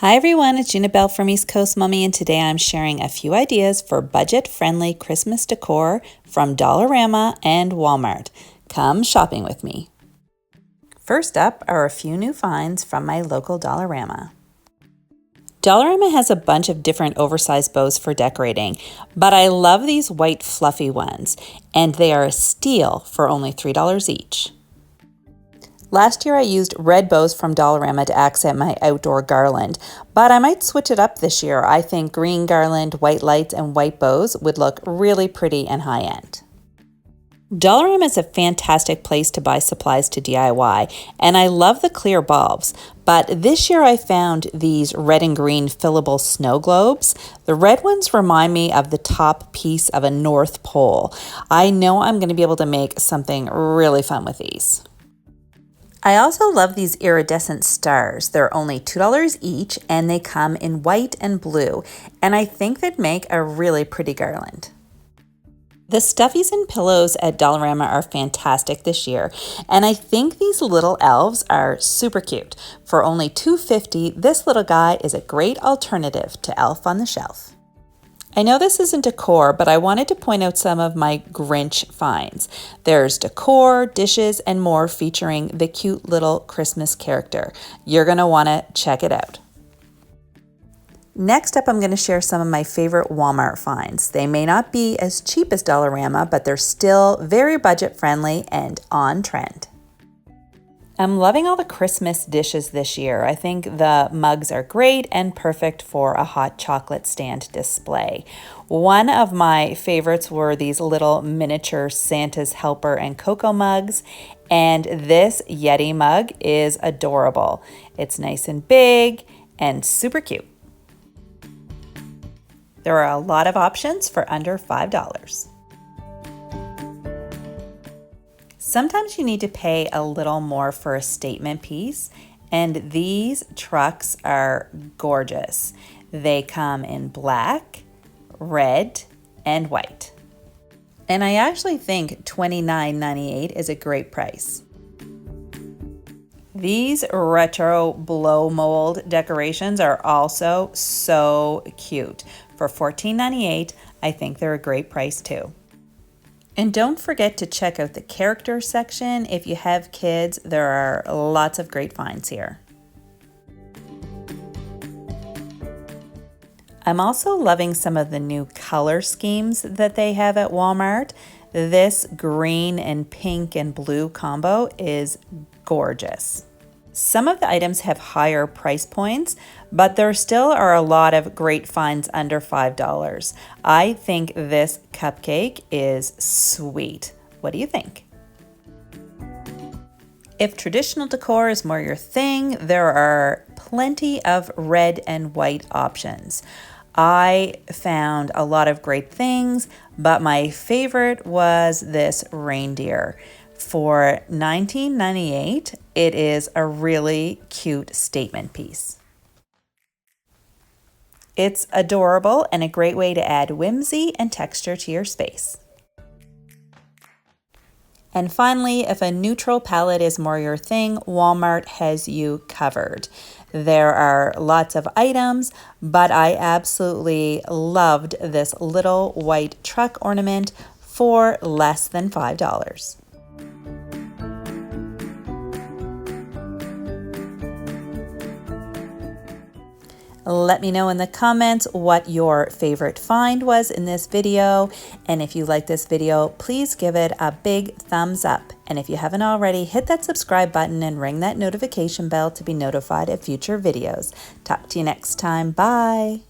Hi everyone, it's Gina Bell from East Coast Mommy, and today I'm sharing a few ideas for budget-friendly Christmas decor from Dollarama and Walmart. Come shopping with me. First up are a few new finds from my local Dollarama. Dollarama has a bunch of different oversized bows for decorating, but I love these white fluffy ones, and they are a steal for only $3 each. Last year I used red bows from Dollarama to accent my outdoor garland, but I might switch it up this year. I think green garland, white lights, and white bows would look really pretty and high-end. Dollarama is a fantastic place to buy supplies to DIY, and I love the clear bulbs, but this year I found these red and green fillable snow globes. The red ones remind me of the top piece of a North Pole. I know I'm going to be able to make something really fun with these. I also love these iridescent stars. They're only $2 each and they come in white and blue, and I think they'd make a really pretty garland. The stuffies and pillows at Dollarama are fantastic this year, and I think these little elves are super cute. For only $2.50, this little guy is a great alternative to Elf on the Shelf. I know this isn't decor, but I wanted to point out some of my Grinch finds. There's decor, dishes, and more featuring the cute little Christmas character. You're going to want to check it out. Next up, I'm going to share some of my favorite Walmart finds. They may not be as cheap as Dollarama, but they're still very budget friendly and on trend. I'm loving all the Christmas dishes this year. I think the mugs are great and perfect for a hot chocolate stand display. One of my favorites were these little miniature Santa's helper and cocoa mugs, and this Yeti mug is adorable. It's nice and big and super cute. There are a lot of options for under $5. Sometimes you need to pay a little more for a statement piece, and these trucks are gorgeous. They come in black, red, and white. And I actually think $29.98 is a great price. These retro blow mold decorations are also so cute. For $14.98, I think they're a great price too. And don't forget to check out the character section. If you have kids, there are lots of great finds here. I'm also loving some of the new color schemes that they have at Walmart. This green and pink and blue combo is gorgeous. Some of the items have higher price points, but there still are a lot of great finds under $5. I think this cupcake is sweet. What do you think? If traditional decor is more your thing, there are plenty of red and white options. I found a lot of great things, but my favorite was this reindeer. For $19.98, it is a really cute statement piece. It's adorable and a great way to add whimsy and texture to your space. And finally, if a neutral palette is more your thing, Walmart has you covered. There are lots of items, but I absolutely loved this little white truck ornament for less than $5. Let me know in the comments what your favorite find was in this video. And if you like this video, please give it a big thumbs up. And if you haven't already, hit that subscribe button and ring that notification bell to be notified of future videos. Talk to you next time. Bye.